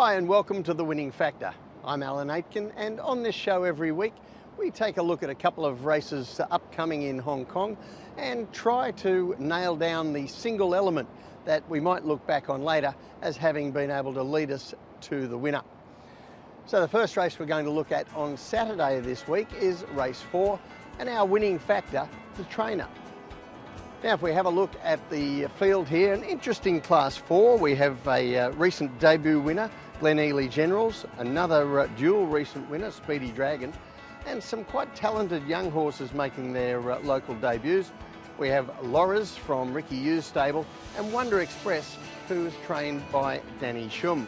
Hi and welcome to The Winning Factor. I'm Aitken, and on this show every week we take a look at a couple of races upcoming in Hong Kong and try to nail down the single element that we might look back on later as having been able to lead us to the winner. So the first race we're going to look at on Saturday this week is race 4, and our winning factor, the trainer. Now if we have a look at the field here, an interesting Class 4, we have a recent debut winner, Glen Ely Generals, another dual recent winner, Speedy Dragon, and some quite talented young horses making their local debuts. We have Loras from Ricky Yu's stable and Wonder Express, who is trained by Danny Shum.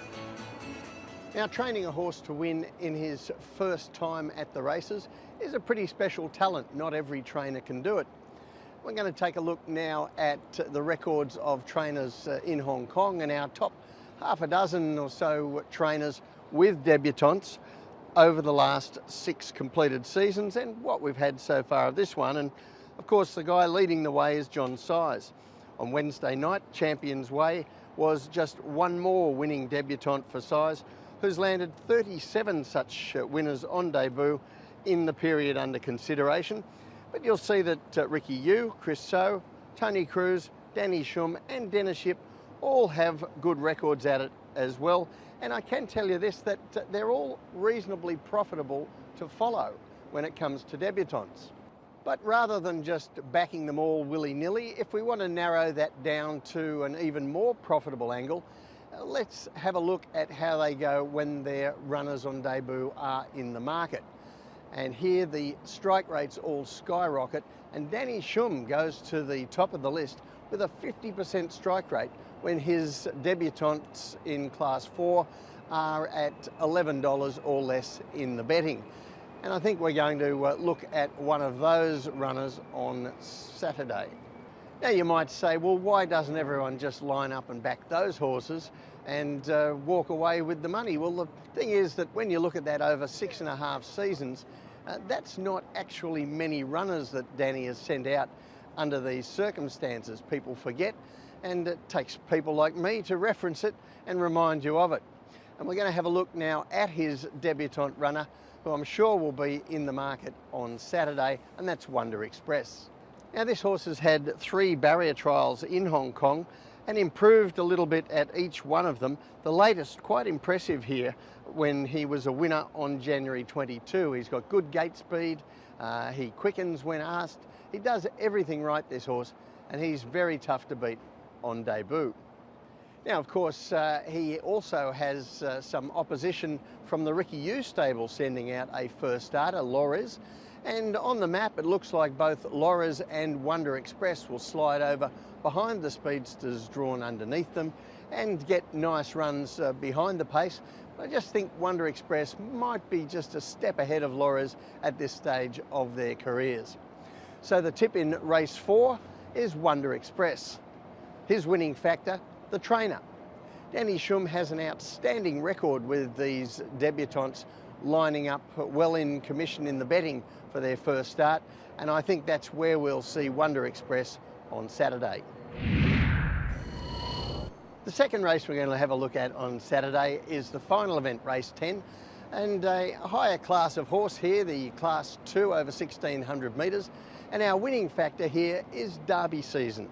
Now training a horse to win in his first time at the races is a pretty special talent. Not every trainer can do it. We're going to take a look now at the records of trainers in Hong Kong and our top half a dozen or so trainers with debutantes over the last 6 completed seasons and what we've had so far of this one. And of course the guy leading the way is John Size. On Wednesday night, Champions Way was just one more winning debutant for Size, who's landed 37 such winners on debut in the period under consideration. But you'll see that Ricky Yu, Chris So, Tony Cruz, Danny Shum and Dennis Yip all have good records at it as well. And I can tell you this, that they're all reasonably profitable to follow when it comes to debutantes. But rather than just backing them all willy-nilly, if we want to narrow that down to an even more profitable angle, let's have a look at how they go when their runners on debut are in the market. And here the strike rates all skyrocket, and Danny Shum goes to the top of the list with a 50% strike rate when his debutantes in Class 4 are at $11 or less in the betting. And I think we're going to look at one of those runners on Saturday. Now you might say, well, why doesn't everyone just line up and back those horses and walk away with the money? Well, the thing is that when you look at that over 6.5 seasons, that's not actually many runners that Danny has sent out under these circumstances. People forget, and it takes people like me to reference it and remind you of it. And we're going to have a look now at his debutant runner, who I'm sure will be in the market on Saturday, and that's Wonder Express. Now this horse has had 3 barrier trials in Hong Kong and improved a little bit at each one of them. The latest, quite impressive here, when he was a winner on January 22. He's got good gate speed, he quickens when asked, he does everything right, this horse, and he's very tough to beat on debut. Now of course he also has some opposition from the Ricky Yu stable sending out a first starter, Loras. And on the map it looks like both Loras and Wonder Express will slide over behind the speedsters drawn underneath them and get nice runs behind the pace. I just think Wonder Express might be just a step ahead of Loras at this stage of their careers. So the tip in race 4 is Wonder Express. His winning factor, the trainer. Danny Shum has an outstanding record with these debutantes lining up well in commission in the betting for their first start, and I think that's where we'll see Wonder Express on Saturday. The second race we're going to have a look at on Saturday is the final event, race 10, and a higher class of horse here, the Class 2 over 1600 metres, and our winning factor here is Derby season.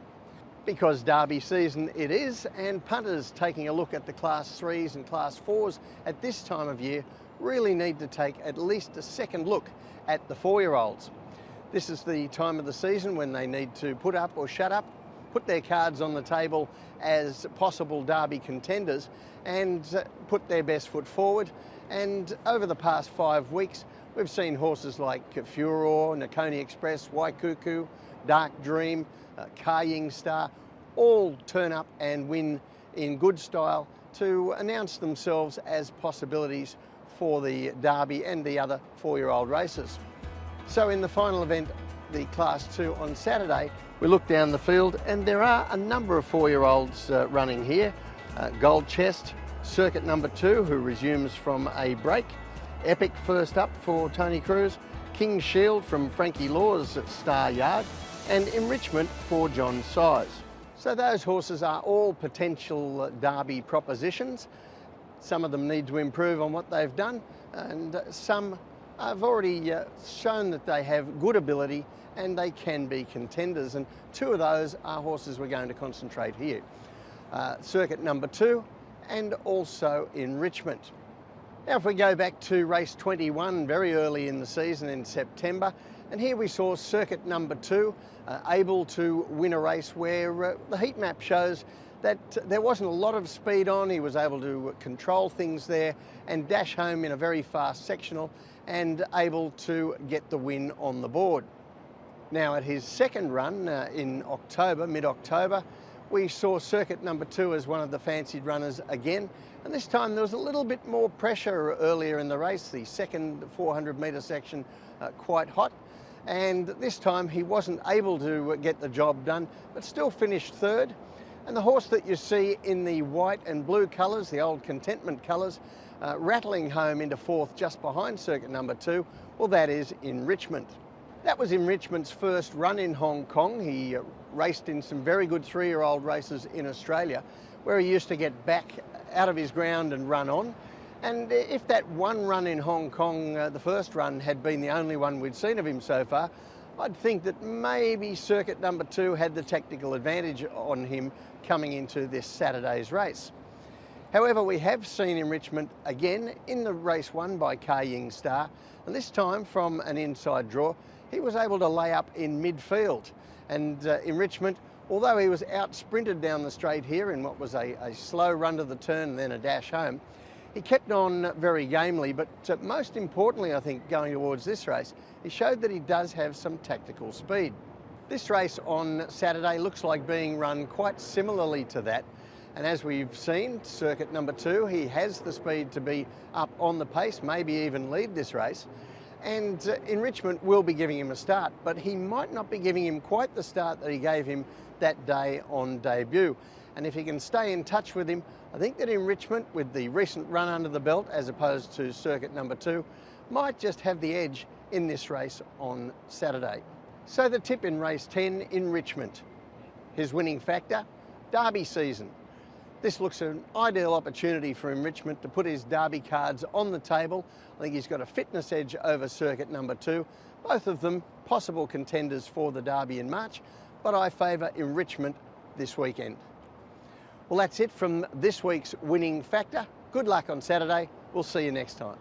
Because Derby season it is, and punters taking a look at the Class 3s and Class 4s at this time of year really need to take at least a second look at the 4-year-olds. This is the time of the season when they need to put up or shut up, put their cards on the table as possible Derby contenders and put their best foot forward. And over the past 5 weeks, we've seen horses like Furor, Nakoni Express, Waikuku, Dark Dream, Kaying Star, all turn up and win in good style to announce themselves as possibilities for the Derby and the other 4-year-old races. So in the final event, the Class 2 on Saturday, we look down the field and there are a number of 4-year-olds running here. Gold Chest, Circuit number 2, who resumes from a break. Epic first up for Tony Cruz. King's Shield from Frankie Law's Star Yard. And Enrichment for John Size. So those horses are all potential Derby propositions. Some of them need to improve on what they've done, and some have already shown that they have good ability and they can be contenders. And two of those are horses we're going to concentrate here. Circuit number 2 and also Enrichment. Now if we go back to race 21 very early in the season in September, and here we saw circuit number 2 able to win a race where the heat map shows that there wasn't a lot of speed on. He was able to control things there and dash home in a very fast sectional and able to get the win on the board. Now at his second run in October, mid-October, we saw circuit number 2 as one of the fancied runners again, and this time there was a little bit more pressure earlier in the race, the second 400 metre section quite hot, and this time he wasn't able to get the job done, but still finished third. And the horse that you see in the white and blue colours, the old Contentment colours, rattling home into fourth just behind circuit number 2, well, that is Enrichment. That was Enrichment's first run in Hong Kong. He raced in some very good 3-year-old races in Australia, where he used to get back out of his ground and run on. And if that one run in Hong Kong, the first run, had been the only one we'd seen of him so far, I'd think that maybe circuit number 2 had the tactical advantage on him coming into this Saturday's race. However, we have seen Enrichment again in the race won by Ka Ying Star, and this time from an inside draw, he was able to lay up in midfield. And Enrichment, although he was out sprinted down the straight here in what was a slow run to the turn and then a dash home, he kept on very gamely, but most importantly, I think, going towards this race, he showed that he does have some tactical speed. This race on Saturday looks like being run quite similarly to that, and as we've seen, circuit number 2, he has the speed to be up on the pace, maybe even lead this race, and Enrichment will be giving him a start, but he might not be giving him quite the start that he gave him that day on debut. And if he can stay in touch with him, I think that Enrichment, with the recent run under the belt as opposed to circuit number 2, might just have the edge in this race on Saturday. So the tip in race 10, Enrichment. His winning factor, Derby season. This looks an ideal opportunity for Enrichment to put his Derby cards on the table. I think he's got a fitness edge over circuit number 2. Both of them possible contenders for the Derby in March, but I favour Enrichment this weekend. Well, that's it from this week's winning factor. Good luck on Saturday. We'll see you next time.